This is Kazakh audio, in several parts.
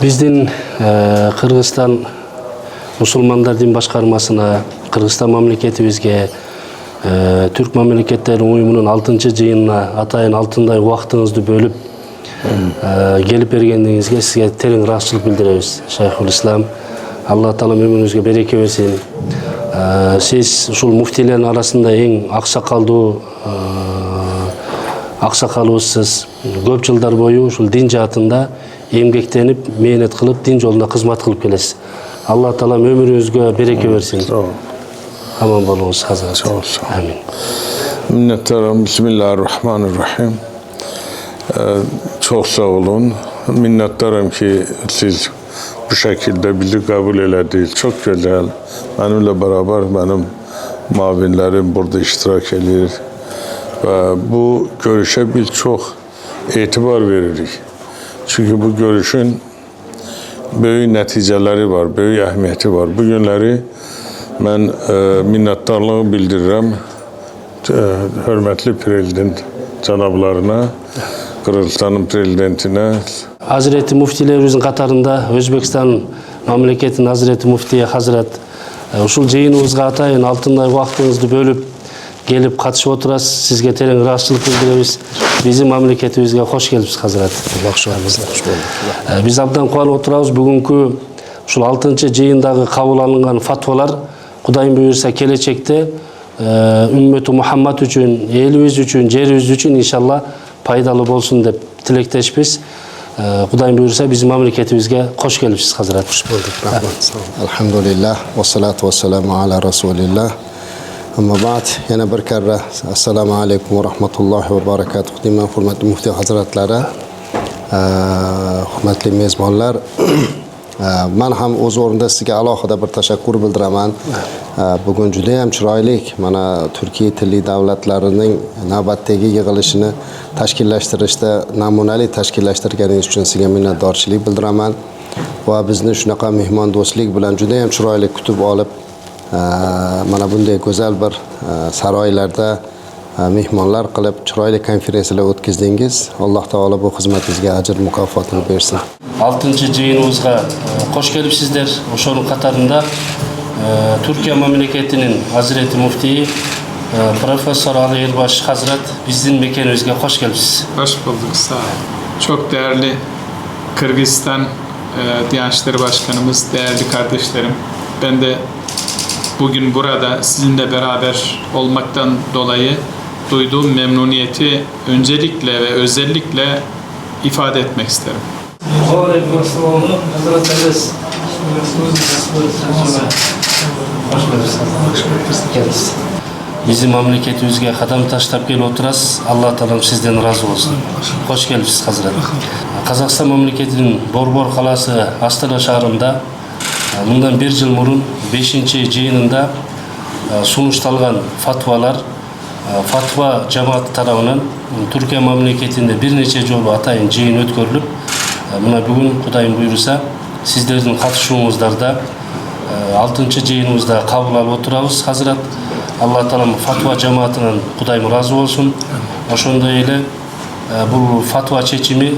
Биздин Кыргызстан мусулмандар дин башкармасына, Кыргызстан мамлекетибизге, Түрк мамлекеттерин уюмунун 6-жыйынына атайын алтындай убактыңызды бөлүп келип бергениңизге сизге терең ыраазычылык билдиребиз. Шайхул Ислам, Алла Таала өмүрүңүзгө береке берсин. Сиз ушул муфтилердин арасында эң аксакалыбызсыз. Көп жылдар бою ушул дин жаатында эмгектенип, мээнет кылып, дин жолунда кызмат кылып келесиз. Алла Таала өмүрүңүзгө береке берсин. Aman bolunuz Hazret. Amin. Minnettarım. Bismillahirrahmanirrahim. Çok sağ olun. Minnettarım ki siz bu şekilde bizi kabul ediniz. Çok güzel. Benimle beraber benim muavinlerim burada iştirak ediyor. Ve bu görüşe biz çok itibar veririz. Çünkü bu görüşün büyük neticeleri var, büyük ehemmiyeti var. Bu günleri ben minnettarlığı bildiririm hürmetli prezident canablarına, Kırgızistan'ın prezidentine. Hazreti Muftilerimizin katarında Özbekistan mamleketinin Hazreti Muftiye Hazret uşul жыйыныбызга атайын алтындай убактыңызды бөлүп келип катышып отурасыз. Сизге терең ыраазычылык билдиребиз. Биздин мамлекетибизге кош келипсиз, Hazret. Биз абдан кубанып отурабыз. Бүгүнкү ушул 6-жыйындагы кабыл алынган фатвалар Кудайым буйрса келечекте үммөтү Мухаммад үчүн, элибиз үчүн, жерибиз үчүн иншалла пайдалуу болсун деп тилектешпиз. Кудайым буйрса биздин мамлекетибизге кош келипсиз, Hazret. Hoş bulduk. Elhamdülillah ve salatu ve selamu ala Resulillah. Ama ba'd, yana bir karra assalamu alaikum ve rahmetullahi ve barakatuh deyman hurmatli mufti hazratlari, hurmatli mezbonlar. Men ham o'z o'rnida sizga alohida bir tashakkur bildiraman. Bugun juda ham chiroyli mana Turkiya tilli davlatlarining navbatdagi yig'ilishini tashkillashtirishda namunali tashkillashtirganingiz uchun sizga minnatdorchilik bildiraman. Va bizni shunaqa mehmondo'stlik bilan juda ham chiroyli kutib olib, mana bunday go'zal bir saroylarda mehmonlar qilib chiroyli konferensiyalar o'tkazdingiz. Alloh taolo bu xizmatingizga ajr mukofotini bersin. 6-жыйыныбызга кош келипсиздер. Ошонун катарында Türkiye mamleketinin Hazreti Mufti Profesör Ali Erbaş Hazret bizim mekanımıza hoş geldiniz. Hoş bulduk, sağ olun. Çok değerli Kırgızistan Diyanet İşleri Başkanımız, değerli kardeşlerim. Ben de bugün burada sizinle beraber olmaktan dolayı duyduğum memnuniyeti öncelikle ve özellikle ifade etmek isterim. Bizim mamleketimizge kadam taşlap gelip oturasız. Allah Teala sizden razı olsun. Hoş geldiniz Hazret. Kazakistan mamleketinin Borbor kalası Astana şahrında bundan bir yıl murun 5-жыйынында sunuştalgan fatvalar fatva cemaati tarafından Türkiye mamleketinde bir neçe jolu atayın жыйын ötkörülüp buna bugün Kudayım buyursa sizlerin katışığınızlarda 6-жыйыныбызda kabul alıp oturabız Hazret. Allah Teala fatva cemaatinden Kudayım razı olsun. Oşonda ele bu fatva çeçimi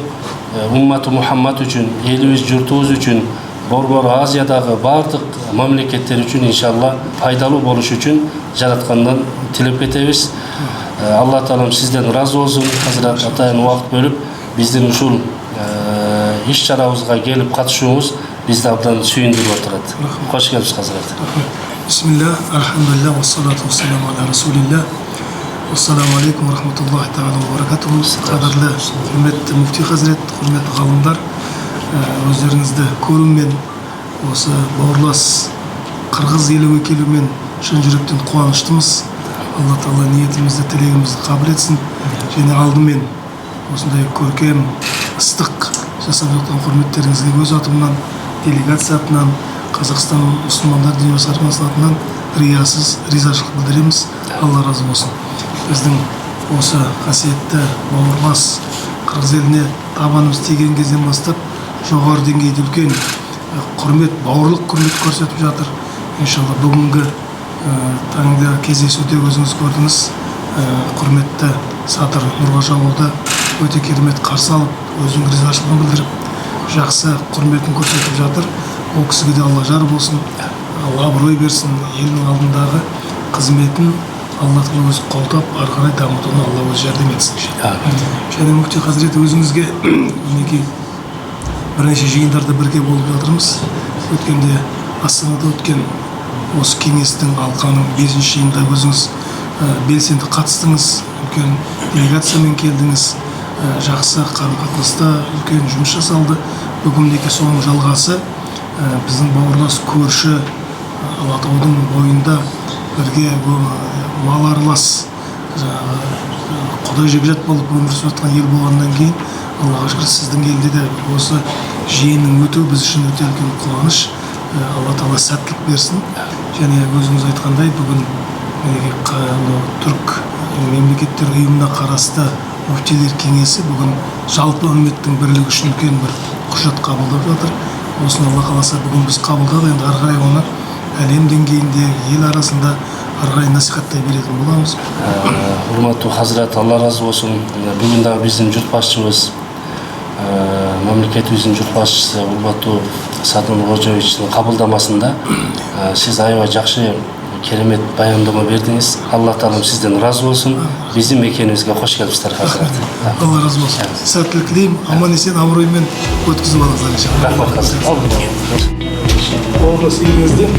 ümmeti Muhammed üçün, elimiz, jurtubuz üçün, Borbor Aziyadagı bardıq mamleketler üçün inşallah faydalı boluş üçün jaratkandan tilep ketebиz. Allah Teala sizden razı olsun. Hazret atayın vakt bölüp bizdin uşul iş çarabızga gelip katışığımız bizde abdan suyundurup oturat. Hoş geldiniz Hazret. Bismillah, elhamdülillah, ve salatu ve selamu ala Resulillah. Assalamu alaikum ve rahmetullahi ta'ala ve barakatuhu. Kadarlı hürmetli Mufti Hazret, hürmetli galımlar, özlerinizde көрүммен осы бауырлас Кыргыз елі өкілімен шын жүректен қуаныштымыз. Алла Таала ниетімізді, тілегімізді қабыл етсін. Және алдымен осындай көркем, ыстық жасап жатқан құрметтеріңізге өз атымнан, делегация атынан, Қазақстан мұсылмандар діни басқармасының атынан ризашылық білдіреміз. Алла разы болсын. Біздің осы қасиетті бауырлас Қырғыз еліне табанымыз тиген кезден бастап жоғары деңгейде үлкен құрмет, бауырлық құрмет көрсетіп жатыр. Иншалла бүгінгі таңда кездесуде өзіңіз көрдіңіз. Құрметті Садыр Нұрғожаұлы өте керемет қарсы алып, өзінің ризашылығын білдіріп, жақсы құрметін көрсетіп жатыр. Ол кісіге де Алла жар болсын, Алла абырой берсін, елдің алдындағы қызметін Алла тағала өзі қолдап, ары қарай дамытуына Алла өзі жәрдем етсін. Және Мүфти Хазірет, өзіңізге мінекей бірнеше жиындарда бірге болып жатырмыз. Өткенде Астанада өткен осы кеңестің алқаның 5-ші жиынында өзіңіз белсенді қатыстыңыз, үлкен делегациямен келдіңіз, жақсы қарым-қатынаста үлкен жұмыс жасалды. Бүгін мінекей соның жалғасы біздің бауырлас көрші Алатаудың бойында бірге мал аралас құдай жекжат болып өмір сүріп жатқан ел болғаннан кейін Аллаға шүкір сіздің елде де осы жиынның өтуі біз үшін өте үлкен қуаныш. Алла тағала сәттілік берсін. Және өзіңіз айтқандай бүгін түрік мемлекеттер ұйымына қарасты мүфтилер кеңесі бүгін жалпы үмметтің бірлігі үшін үлкен бір құжат қабылдап жатыр. Осыны Алла қаласа бүгін біз қабылдадық, енді ары қарай оны әлем деңгейінде ел арасында ары қарай насихаттай беретін боламыз. Урматтуу Хазрат, Алла разы болсын. Бүгін дагы биздин журт башчыбыз, мамлекетибиздин журт башчысы урматтуу Садыр Нуркожоевичтин кабылдамасында сиз аябай жакшы керемет баяндама бердиңиз. Алла таалам сизден разы болсын. Биздин мекенибизге кош келипсиздер, Хазрат. Алла разы болсын. Сәттілік тілеймін, аман есен абыроймен өткізіп алыңыздар иншалла. Рахмат, Хазрат. Бауырлас еліңізден